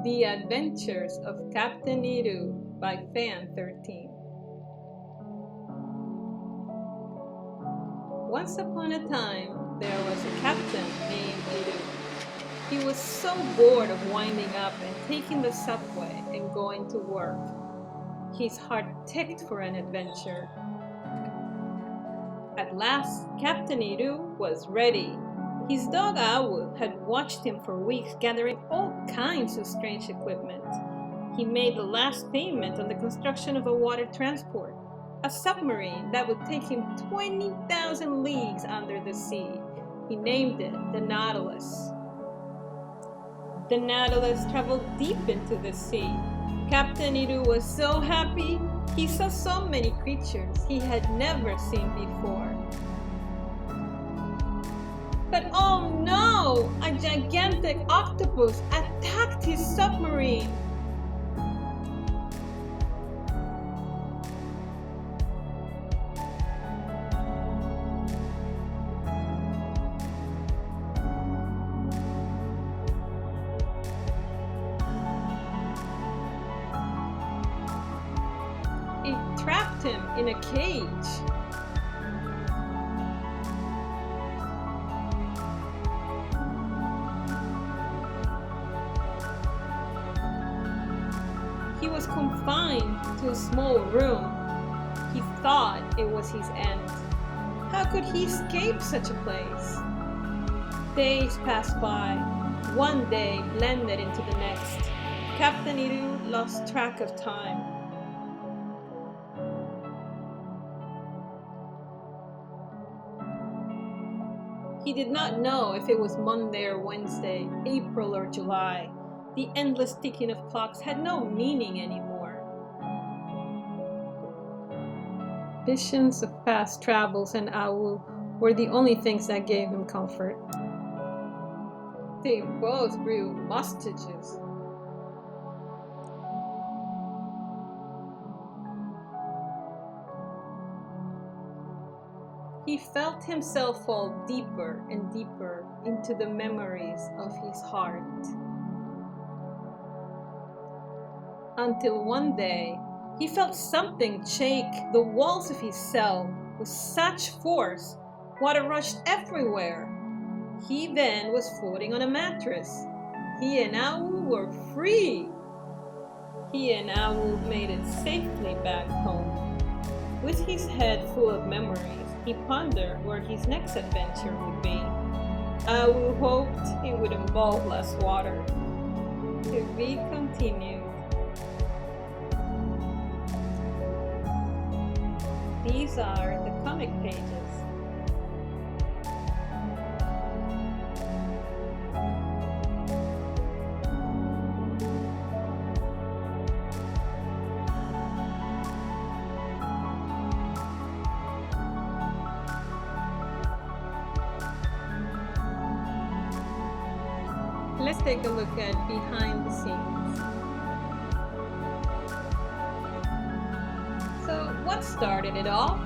The Adventures of Captain Ilwoo by Fan 13. Once upon a time, there was a captain named Ilwoo. He was so bored of winding up and taking the subway and going to work. His heart ticked for an adventure. At last, Captain Ilwoo was ready. His dog Ilwoo had watched him for weeks gathering all kinds of strange equipment. He made the last payment on the construction of a water transport, a submarine that would take him 20,000 leagues under the sea. He named it the Nautilus. The Nautilus traveled deep into the sea. Captain Ilwoo was so happy. He saw so many creatures he had never seen before. But oh no! A gigantic octopus attacked his submarine! It trapped him in a cage. He was confined to a small room. He thought it was his end. How could he escape such a place? Days passed by. One day blended into the next. Captain Ilwoo lost track of time. He did not know if it was Monday or Wednesday, April or July. The endless ticking of clocks had no meaning anymore. Visions of fast travels and Ilwoo were the only things that gave him comfort. They both grew mustaches. He felt himself fall deeper and deeper into the memories of his heart. Until one day, he felt something shake the walls of his cell with such force, water rushed everywhere. He then was floating on a mattress. He and Ilwoo were free. He and Ilwoo made it safely back home. With his head full of memories, he pondered where his next adventure would be. Ilwoo hoped it would involve less water. To be continued. These are the comic pages. Let's take a look at behind the scenes. So what started it all?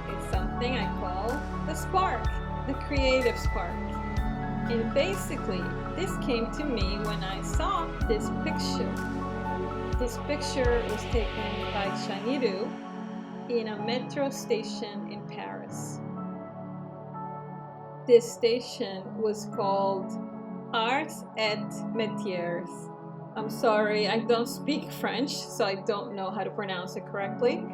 It's something I call the spark, the creative spark. And basically, this came to me when I saw this picture. This picture was taken by Ilwoo in a metro station in Paris. This station was called Arts et Métiers. I'm sorry, I don't speak French, so I don't know how to pronounce it correctly,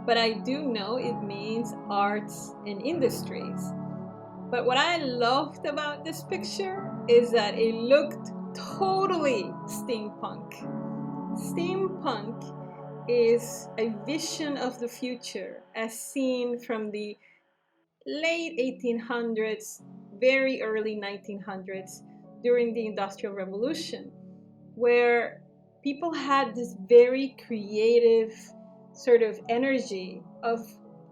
but I do know it means arts and industries. But what I loved about this picture is that it looked totally steampunk. Steampunk is a vision of the future as seen from the late 1800s, very early 1900s, during the Industrial Revolution, where people had this very creative sort of energy of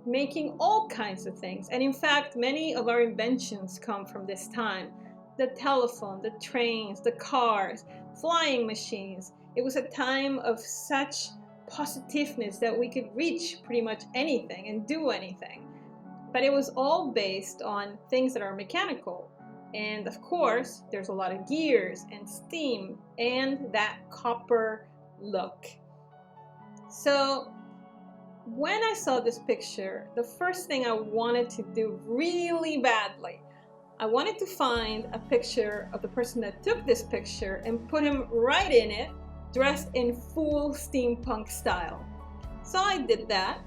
making all kinds of things. And in fact, many of our inventions come from this time. The telephone, the trains, the cars, flying machines. It was a time of such positiveness that we could reach pretty much anything and do anything. But it was all based on things that are mechanical. And of course, there's a lot of gears and steam and that copper look. So when I saw this picture, the first thing I wanted to do really badly, I wanted to find a picture of the person that took this picture and put him right in it, dressed in full steampunk style. So I did that,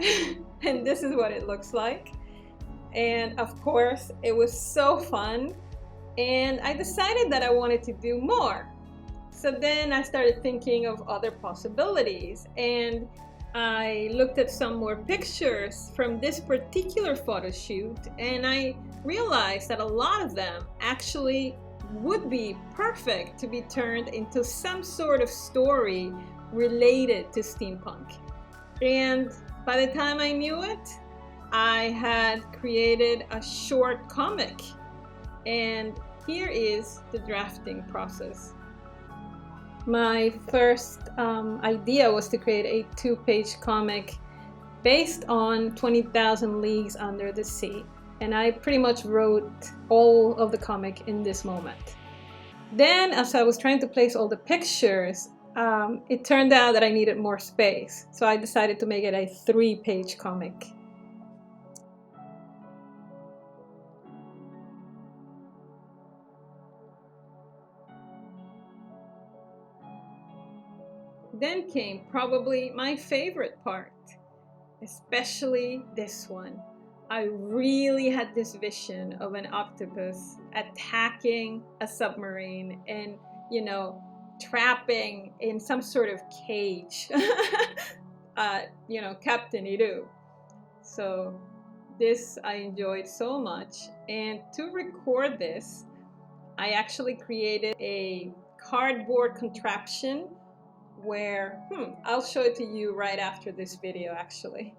and this is what it looks like. And of course, it was so fun, and I decided that I wanted to do more. So then I started thinking of other possibilities, and I looked at some more pictures from this particular photo shoot, and I realized that a lot of them actually would be perfect to be turned into some sort of story related to steampunk. And by the time I knew it, I had created a short comic. And here is the drafting process. My first idea was to create a 2-page comic based on 20,000 Leagues Under the Sea. And I pretty much wrote all of the comic in this moment. Then, as I was trying to place all the pictures, it turned out that I needed more space. So I decided to make it a 3-page comic. Then came probably my favorite part, especially this one. I really had this vision of an octopus attacking a submarine and, trapping in some sort of cage, Captain Ilwoo. So this I enjoyed so much. And to record this, I actually created a cardboard contraption where, I'll show it to you right after this video actually.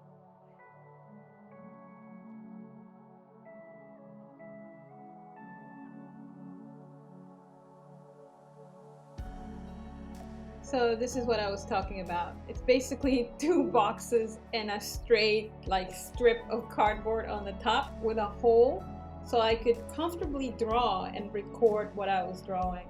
So this is what I was talking about. It's basically 2 boxes and a straight strip of cardboard on the top with a hole so I could comfortably draw and record what I was drawing.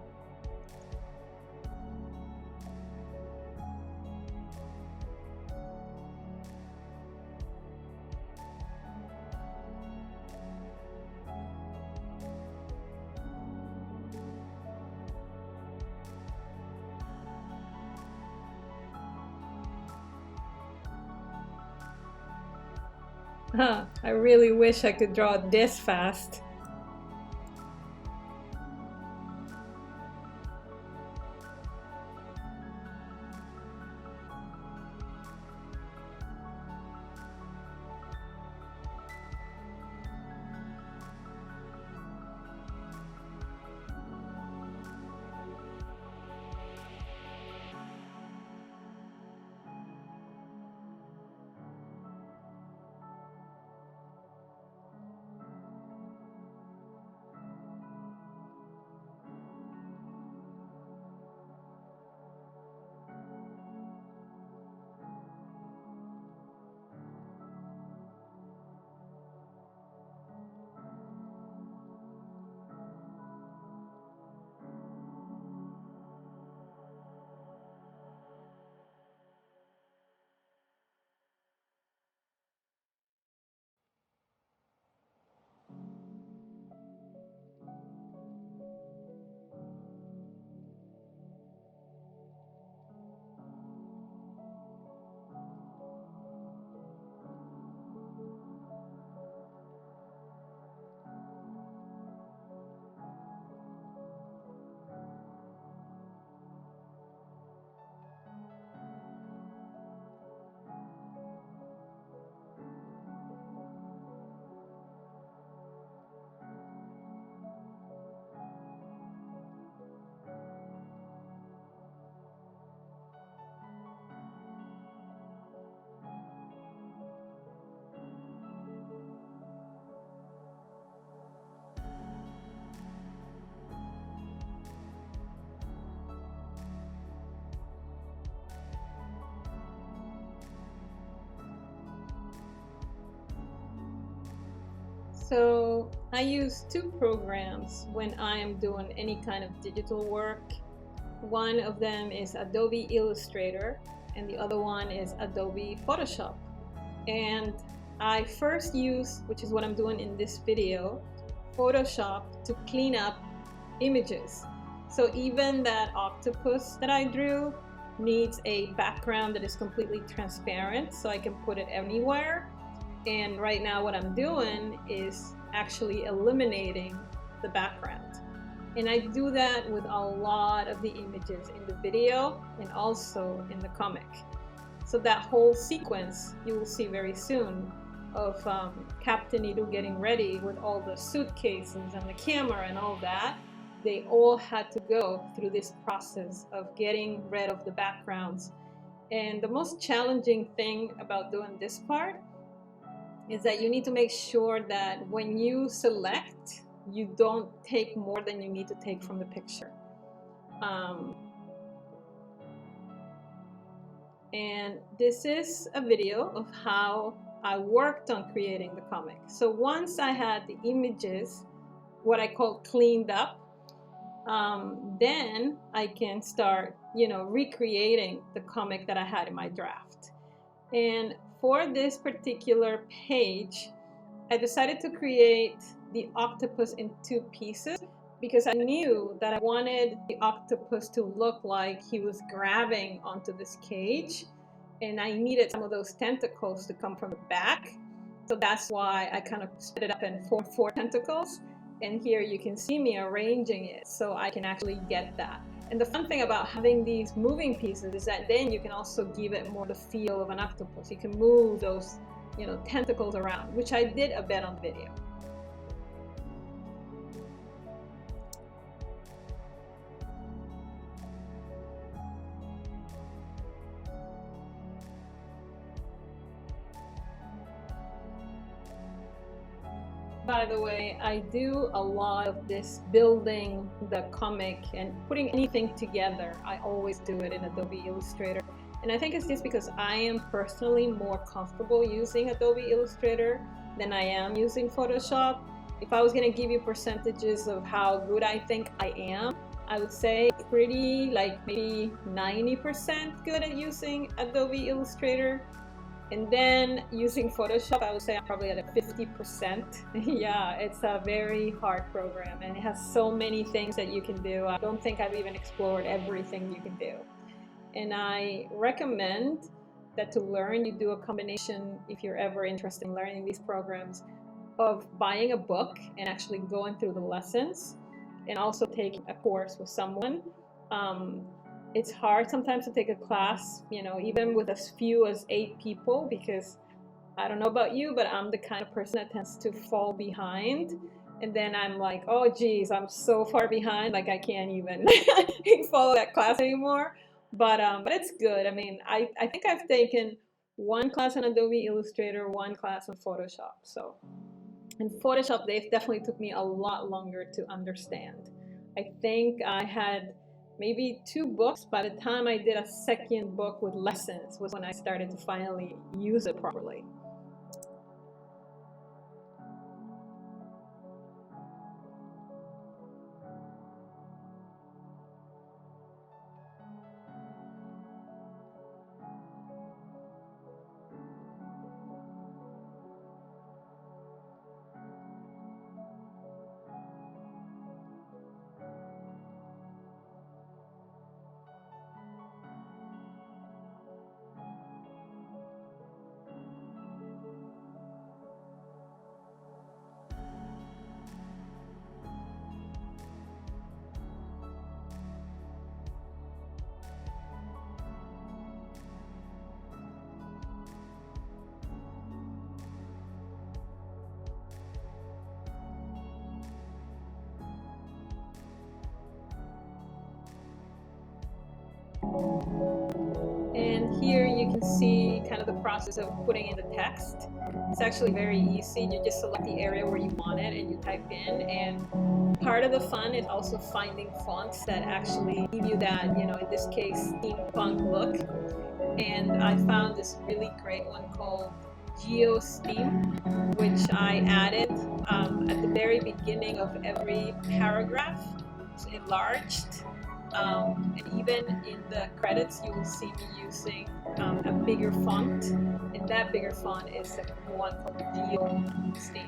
I really wish I could draw this fast. So I use two programs when I am doing any kind of digital work. One of them is Adobe Illustrator and the other one is Adobe Photoshop. And I first use, which is what I'm doing in this video, Photoshop to clean up images. So even that octopus that I drew needs a background that is completely transparent so I can put it anywhere. And right now what I'm doing is actually eliminating the background. And I do that with a lot of the images in the video and also in the comic. So that whole sequence you will see very soon of Captain Ilwoo getting ready with all the suitcases and the camera and all that. They all had to go through this process of getting rid of the backgrounds. And the most challenging thing about doing this part is that you need to make sure that when you select, you don't take more than you need to take from the picture. And this is a video of how I worked on creating the comic. So once I had the images, what I call cleaned up, then I can start, recreating the comic that I had in my draft. And for this particular page, I decided to create the octopus in two pieces because I knew that I wanted the octopus to look like he was grabbing onto this cage, and I needed some of those tentacles to come from the back. So that's why I kind of split it up and formed 4 tentacles. And here you can see me arranging it so I can actually get that. And the fun thing about having these moving pieces is that then you can also give it more the feel of an octopus. You can move those, tentacles around, which I did a bit on video. By the way, I do a lot of this building the comic and putting anything together. I always do it in Adobe Illustrator. And I think it's just because I am personally more comfortable using Adobe Illustrator than I am using Photoshop. If I was going to give you percentages of how good I think I am, I would say pretty maybe 90% good at using Adobe Illustrator. And then using Photoshop, I would say I'm probably at a 50%. Yeah, it's a very hard program and it has so many things that you can do. I don't think I've even explored everything you can do. And I recommend that to learn, you do a combination, if you're ever interested in learning these programs, of buying a book and actually going through the lessons and also taking a course with someone. It's hard sometimes to take a class, even with as few as 8 people, because I don't know about you, but I'm the kind of person that tends to fall behind. And then I'm like, oh geez, I'm so far behind, like I can't even follow that class anymore. But it's good. I mean, I think I've taken 1 class on Adobe Illustrator, 1 class on Photoshop. So in Photoshop, they definitely took me a lot longer to understand. I think I had maybe 2 books. By the time I did a second book with lessons was when I started to finally use it properly. And here you can see kind of the process of putting in the text. It's actually very easy. You just select the area where you want it and you type in, and part of the fun is also finding fonts that actually give you that, in this case, steampunk look. And I found this really great one called geo-steam, which I added at the very beginning of every paragraph. It's enlarged, and even in the credits you will see me using a bigger font, and that bigger font is the one called geo-steam.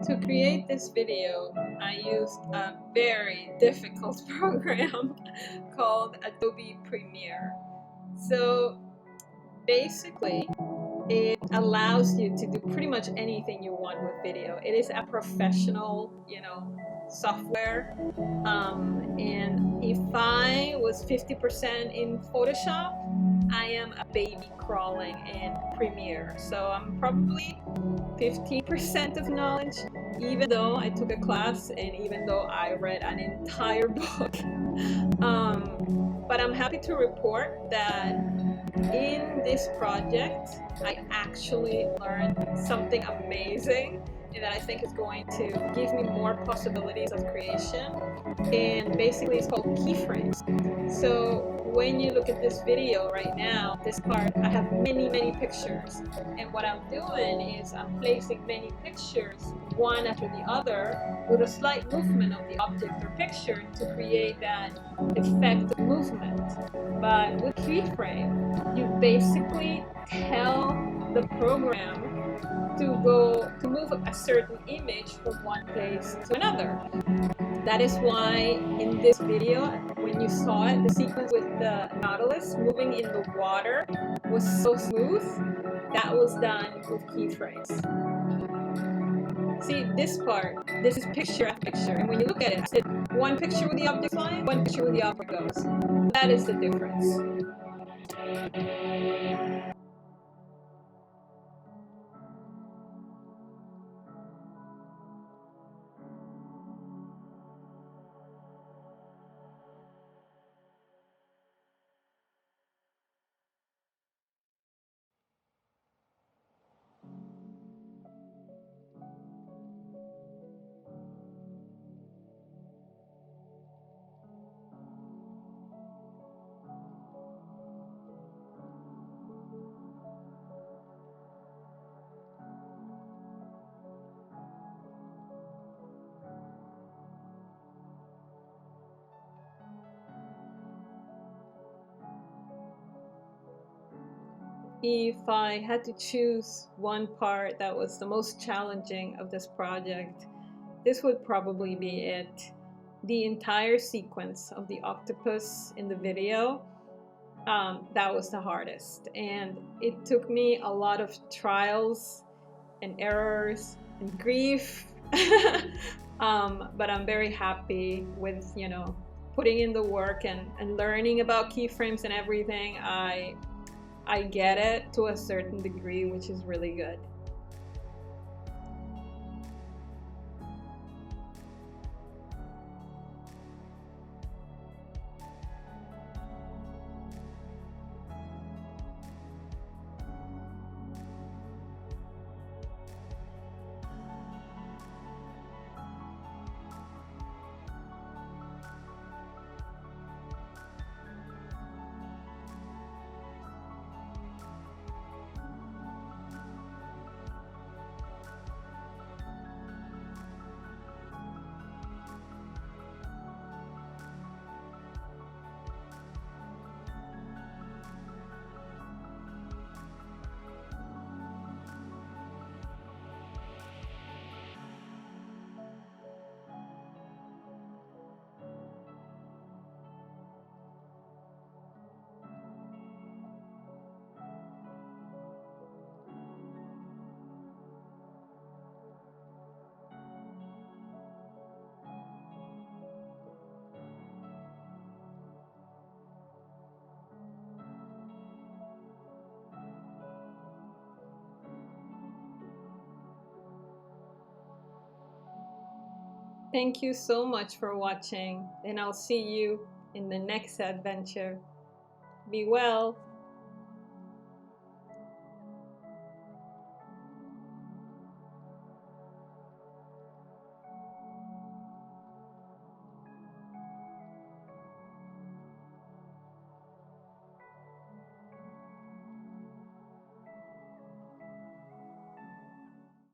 To create this video, I used a very difficult program called Adobe Premiere. So basically, it allows you to do pretty much anything you want with video. It is a professional, software. And if I was 50% in Photoshop, I am a baby crawling in Premiere. So I'm probably 50% of knowledge, even though I took a class and even though I read an entire book. But I'm happy to report that in this project, I actually learned something amazing and that I think is going to give me more possibilities of creation. And basically it's called keyframes. So when you look at this video right now, this part, I have many pictures. And what I'm doing is I'm placing many pictures one after the other with a slight movement of the object or picture to create that effect of movement. But with keyframe, you basically tell the program to move a certain image from one place to another. That is why in this video, when you saw it, the sequence with the Nautilus moving in the water was so smooth. That was done with keyframes. See, this part, this is picture after picture, and when you look at it, I said one picture with the object flying, one picture with the object goes. That is the difference. If I had to choose one part that was the most challenging of this project, this would probably be it. The entire sequence of the octopus in the video, that was the hardest. And it took me a lot of trials and errors and grief. But I'm very happy with, putting in the work and learning about keyframes and everything. I get it to a certain degree, which is really good. Thank you so much for watching, and I'll see you in the next adventure. Be well.